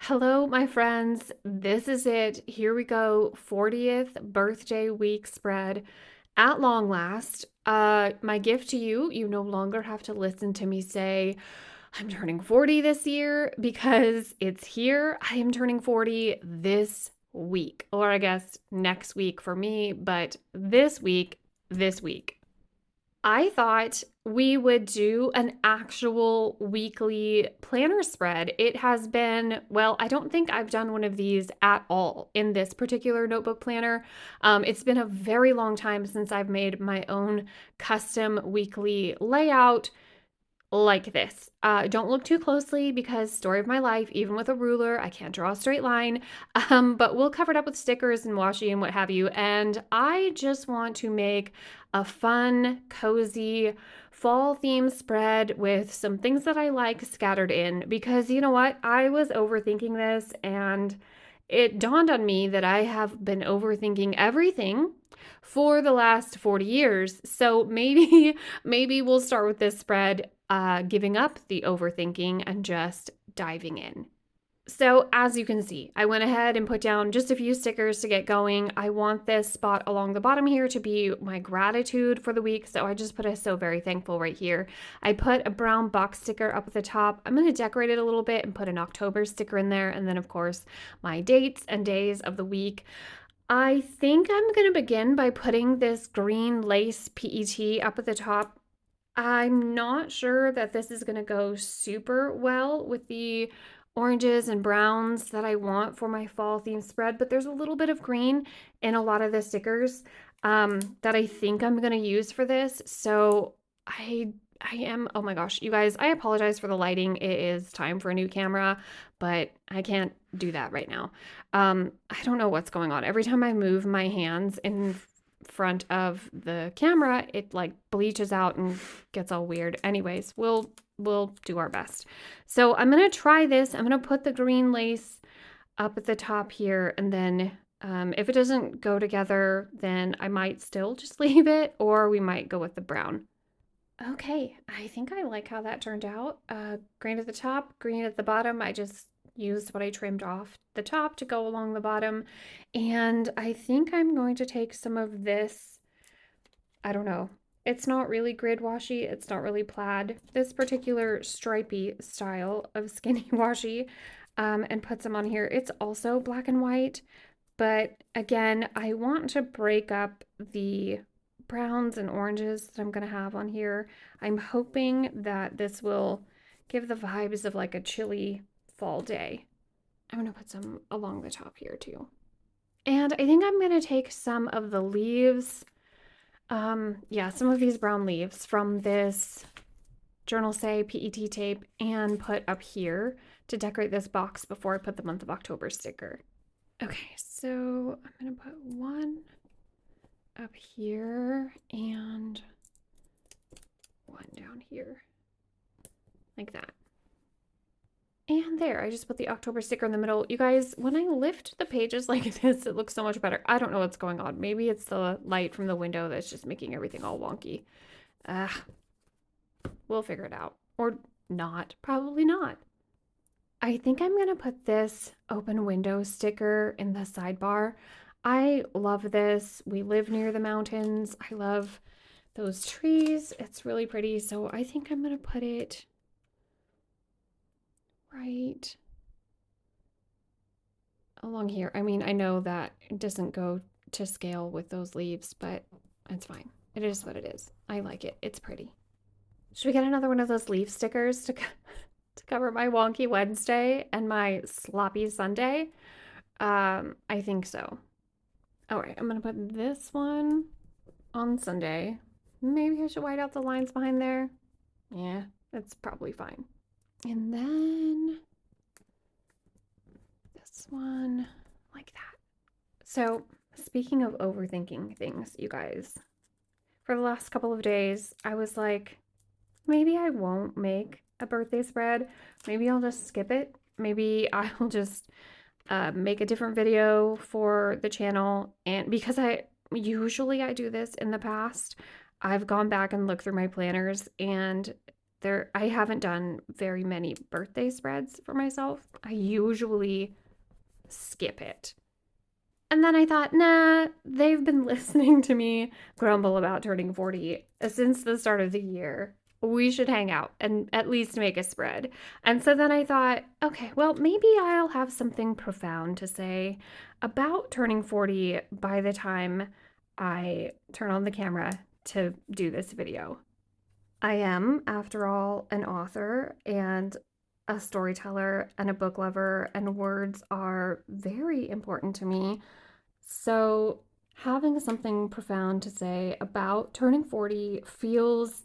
Hello, my friends. This is it. Here we go. 40th birthday week spread at long last. My gift to you, you no longer have to listen to me say, I'm turning 40 this year because it's here. I am turning 40 this week, or I guess next week for me, but this week. I thought we would do an actual weekly planner spread. It has been, well, I don't think I've done one of these at all in this particular notebook planner. It's been a very long time since I've made my own custom weekly layout like this. Don't look too closely because story of my life, even with a ruler, I can't draw a straight line. But we'll cover it up with stickers and washi and what have you. And I just want to make a fun, cozy fall theme spread with some things that I like scattered in because you know what? I was overthinking this and it dawned on me that I have been overthinking everything for the last 40 years. So maybe we'll start with this spread, giving up the overthinking and just diving in. So as you can see, I went ahead and put down just a few stickers to get going. I want this spot along the bottom here to be my gratitude for the week. So I just put a so very thankful right here. I put a brown box sticker up at the top. I'm going to decorate it a little bit and put an October sticker in there. And then of course my dates and days of the week. I think I'm going to begin by putting this green lace PET up at the top. I'm not sure that this is going to go super well with the oranges and browns that I want for my fall theme spread, but there's a little bit of green in a lot of the stickers that I think I'm going to use for this. So I am, oh my gosh, you guys, I apologize for the lighting. It is time for a new camera, but I can't do that right now. I don't know what's going on. Every time I move my hands in front of the camera, it like bleaches out and gets all weird. Anyways, we'll do our best. So I'm gonna try this. I'm gonna put the green lace up at the top here, and then if it doesn't go together, then I might still just leave it, or we might go with the brown. Okay, I think I like how that turned out. Green at the top, green at the bottom. I just used what I trimmed off the top to go along the bottom. And I think I'm going to take some of this, I don't know. It's not really grid washi. It's not really plaid. This particular stripy style of skinny washi, and put some on here. It's also black and white, but again, I want to break up the browns and oranges that I'm going to have on here. I'm hoping that this will give the vibes of like a chilly fall day. I'm going to put some along the top here too. And I think I'm going to take some of the leaves, yeah, some of these brown leaves from this Journalsay PET tape and put up here to decorate this box before I put the month of October sticker. Okay, so I'm going to put one up here and one down here, like that. And there, I just put the October sticker in the middle. You guys, when I lift the pages like this, it looks so much better. I don't know what's going on. Maybe it's the light from the window that's just making everything all wonky. We'll figure it out. Or not. Probably not. I think I'm going to put this open window sticker in the sidebar. I love this. We live near the mountains. I love those trees. It's really pretty. So I think I'm going to put it right along here. I mean, I know that it doesn't go to scale with those leaves, but it's fine. It is what it is. I like it. It's pretty. Should we get another one of those leaf stickers to cover my wonky Wednesday and my sloppy Sunday? I think so. All right, I'm going to put this one on Sunday. Maybe I should white out the lines behind there. Yeah, that's probably fine. And then this one, like that. So, speaking of overthinking things, you guys, for the last couple of days, I was like, maybe I won't make a birthday spread. Maybe I'll just skip it. Maybe I'll just make a different video for the channel. And because I do this in the past, I've gone back and looked through my planners and I haven't done very many birthday spreads for myself. I usually skip it. And then I thought, nah, they've been listening to me grumble about turning 40 since the start of the year. We should hang out and at least make a spread. And so then I thought, okay, well, maybe I'll have something profound to say about turning 40 by the time I turn on the camera to do this video. I am, after all, an author and a storyteller and a book lover, and words are very important to me. So, having something profound to say about turning 40 feels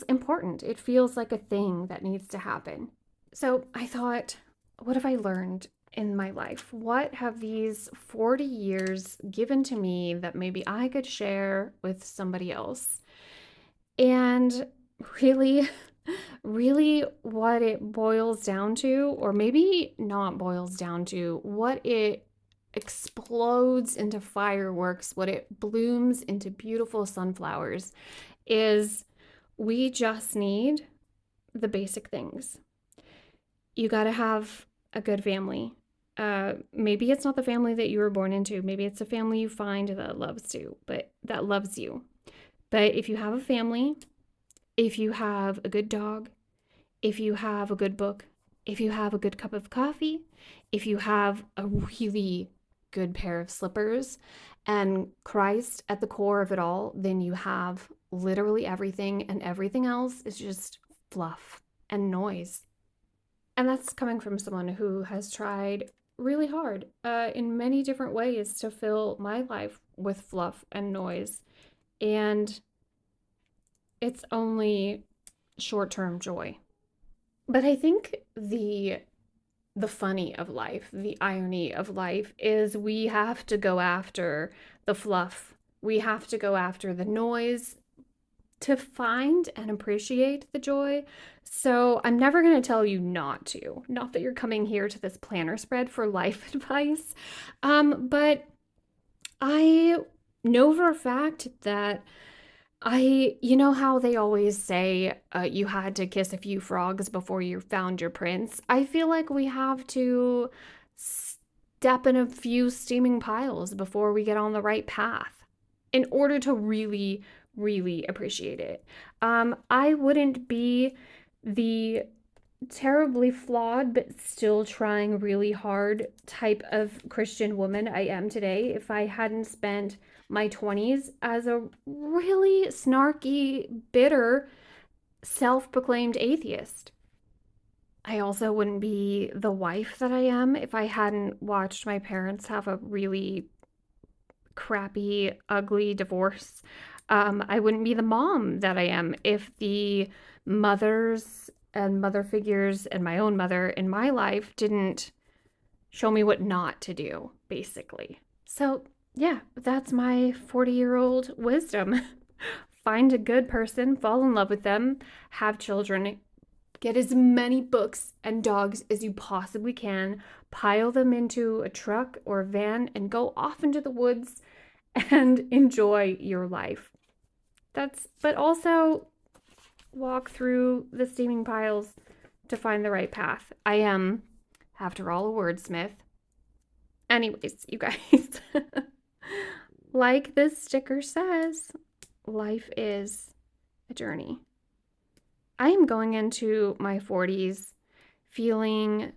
important. It feels like a thing that needs to happen. So, I thought, what have I learned in my life? What have these 40 years given to me that maybe I could share with somebody else? And really, really what it boils down to, or maybe not boils down to, what it explodes into fireworks, what it blooms into beautiful sunflowers, is we just need the basic things. You got to have a good family. Maybe it's not the family that you were born into. Maybe it's a family you find that loves you. But if you have a family, if you have a good dog, if you have a good book, if you have a good cup of coffee, if you have a really good pair of slippers, and Christ at the core of it all, then you have literally everything, and everything else is just fluff and noise. And that's coming from someone who has tried really hard in many different ways to fill my life with fluff and noise. And it's only short-term joy. But I think the funny of life, the irony of life is we have to go after the fluff. We have to go after the noise to find and appreciate the joy. So I'm never going to tell you not to. Not that you're coming here to this planner spread for life advice. But I know for a fact that you know how they always say you had to kiss a few frogs before you found your prince? I feel like we have to step in a few steaming piles before we get on the right path in order to really, really appreciate it. I wouldn't be the terribly flawed but still trying really hard type of Christian woman I am today if I hadn't spent my 20s as a really snarky, bitter, self-proclaimed atheist. I also wouldn't be the wife that I am if I hadn't watched my parents have a really crappy, ugly divorce. I wouldn't be the mom that I am if the mothers and mother figures and my own mother in my life didn't show me what not to do, basically. So, yeah, that's my 40-year-old wisdom. Find a good person, fall in love with them, have children, get as many books and dogs as you possibly can, pile them into a truck or a van, and go off into the woods and enjoy your life. But also walk through the steaming piles to find the right path. I am, after all, a wordsmith. Anyways, you guys, like this sticker says, life is a journey. I am going into my 40s feeling,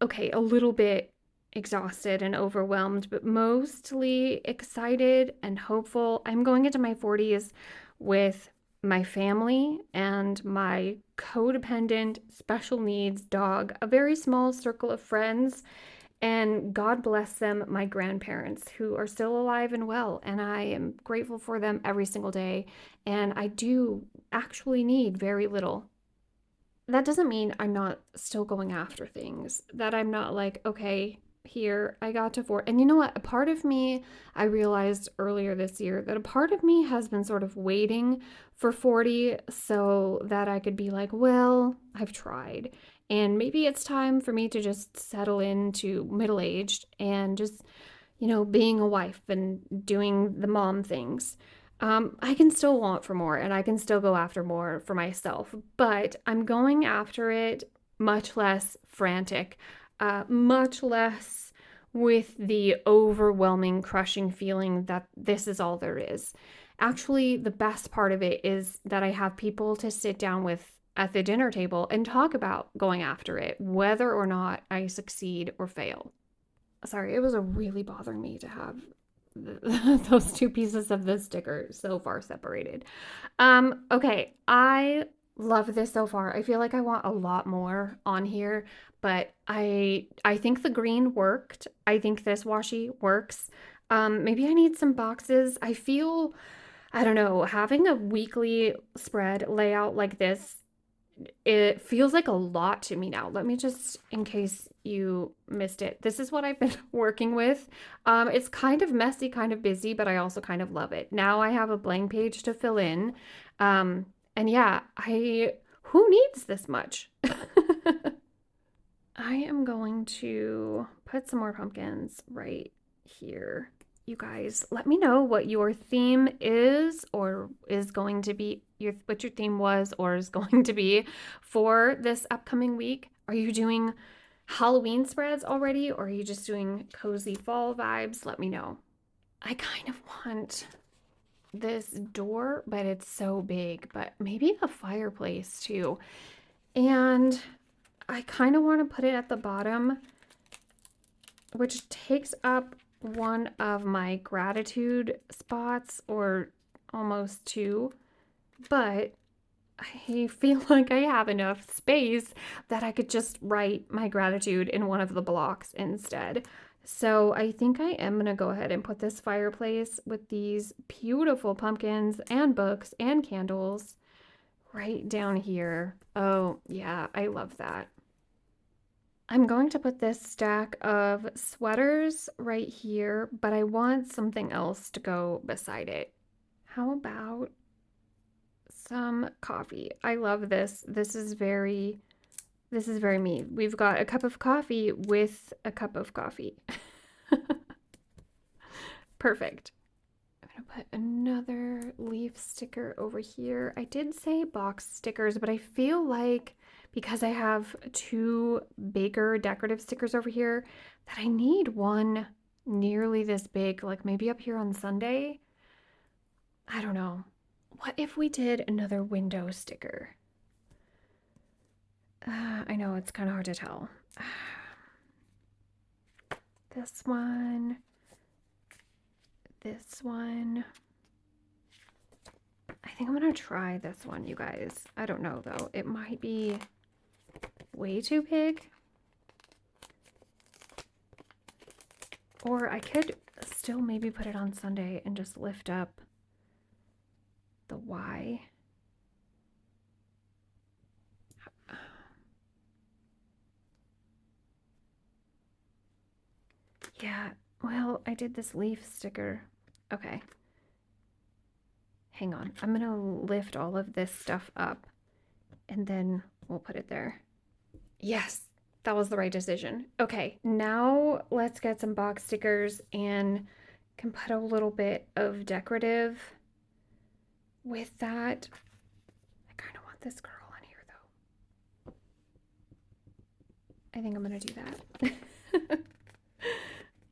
okay, a little bit exhausted and overwhelmed, but mostly excited and hopeful. I'm going into my 40s with my family and my codependent special needs dog, a very small circle of friends, and God bless them, my grandparents who are still alive and well, and I am grateful for them every single day, and I do actually need very little. That doesn't mean I'm not still going after things, that I'm not like, okay, here, I got to 40. And you know what? A part of me, I realized earlier this year that a part of me has been sort of waiting for 40 so that I could be like, well, I've tried. And maybe it's time for me to just settle into middle-aged and just, being a wife and doing the mom things. I can still want for more and I can still go after more for myself, but I'm going after it much less frantic, much less with the overwhelming, crushing feeling that this is all there is. Actually, the best part of it is that I have people to sit down with at the dinner table and talk about going after it, whether or not I succeed or fail. Sorry, it was really bothering me to have those two pieces of the sticker so far separated. Okay, I love this so far. I feel like I want a lot more on here, but I think the green worked. I think this washi works. Maybe I need some boxes. I don't know, having a weekly spread layout like this, it feels like a lot to me now. Let me just, in case you missed it, this is what I've been working with. It's kind of messy, kind of busy, but I also kind of love it. Now I have a blank page to fill in. And yeah, who needs this much? I am going to put some more pumpkins right here. You guys, let me know what your theme is or is going to be what your theme was or is going to be for this upcoming week. Are you doing Halloween spreads already or are you just doing cozy fall vibes? Let me know. I kind of want this door, but it's so big, but maybe a fireplace too. And I kind of want to put it at the bottom, which takes up one of my gratitude spots, or almost two, but I feel like I have enough space that I could just write my gratitude in one of the blocks instead. So I think I am going to go ahead and put this fireplace with these beautiful pumpkins and books and candles right down here. Oh, yeah, I love that. I'm going to put this stack of sweaters right here, but I want something else to go beside it. How about some coffee? I love this. This is very me. We've got a cup of coffee with a cup of coffee. Perfect. I'm going to put another leaf sticker over here. I did say box stickers, but I feel like because I have two bigger decorative stickers over here that I need one nearly this big, like maybe up here on Sunday. I don't know. What if we did another window sticker? I know it's kind of hard to tell. This one. This one. I think I'm going to try this one, you guys. I don't know, though. It might be way too big. Or I could still maybe put it on Sunday and just lift up the Y. Yeah, well, I did this leaf sticker. Okay. Hang on. I'm going to lift all of this stuff up and then we'll put it there. Yes, that was the right decision. Okay, now let's get some box stickers and can put a little bit of decorative with that. I kind of want this girl on here though. I think I'm going to do that.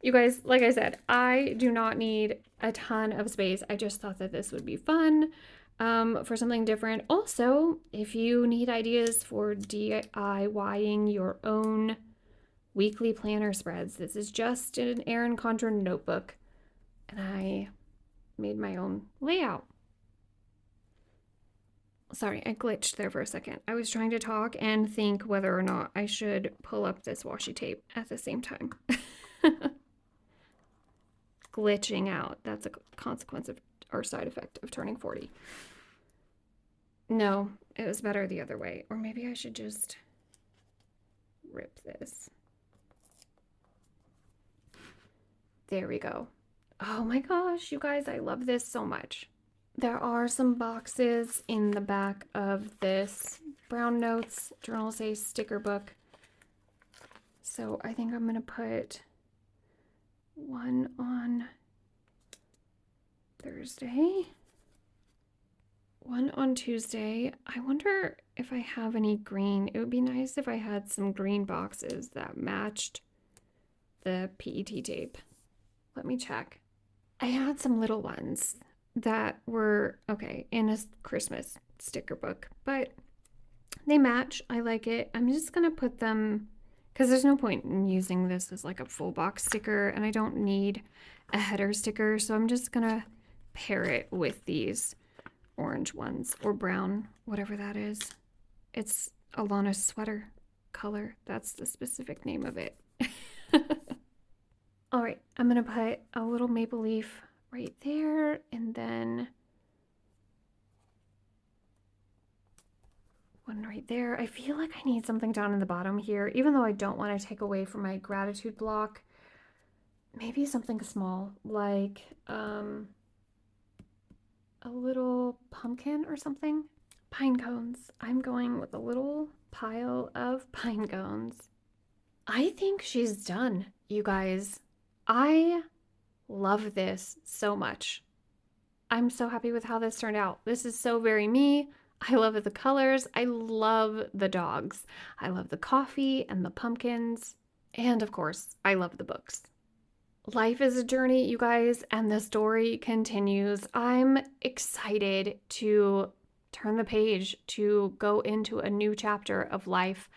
You guys, like I said, I do not need a ton of space. I just thought that this would be fun for something different. Also, if you need ideas for DIYing your own weekly planner spreads, this is just an Erin Condren notebook, and I made my own layout. Sorry, I glitched there for a second. I was trying to talk and think whether or not I should pull up this washi tape at the same time. Glitching out. That's a consequence of or side effect of turning 40. No, it was better the other way. Or maybe I should just rip this. There we go. Oh my gosh, you guys, I love this so much. There are some boxes in the back of this Brown Notes Journalsay sticker book. So I think I'm going to put one on Thursday. one on Tuesday. I wonder if I have any green. It would be nice if I had some green boxes that matched the PET tape. Let me check. I had some little ones that were okay in a Christmas sticker book, but they match. I like it. I'm just gonna put them because there's no point in using this as like a full box sticker, and I don't need a header sticker, so I'm just gonna pair it with these orange ones or brown, whatever that is. It's Alana's sweater color. That's the specific name of it. All right, I'm gonna put a little maple leaf right there, and then one right there. I feel like I need something down in the bottom here, even though I don't want to take away from my gratitude block. Maybe something small, like a little pumpkin or something. Pine cones. I'm going with a little pile of pine cones. I think she's done, you guys. I love this so much. I'm so happy with how this turned out. This is so very me. I love the colors. I love the dogs. I love the coffee and the pumpkins. And of course, I love the books. Life is a journey, you guys, and the story continues. I'm excited to turn the page, to go into a new chapter of life,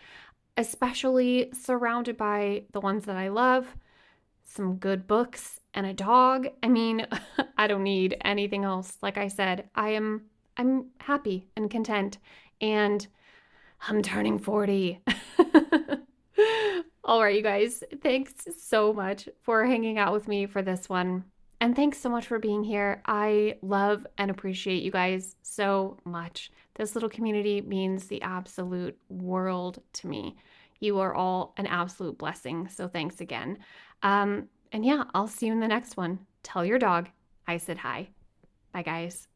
especially surrounded by the ones that I love, some good books, and a dog. I mean, I don't need anything else. Like I said, I'm happy and content, and I'm turning 40. All right, you guys, thanks so much for hanging out with me for this one. And thanks so much for being here. I love and appreciate you guys so much. This little community means the absolute world to me. You are all an absolute blessing. So thanks again. And yeah, I'll see you in the next one. Tell your dog I said hi. Bye, guys.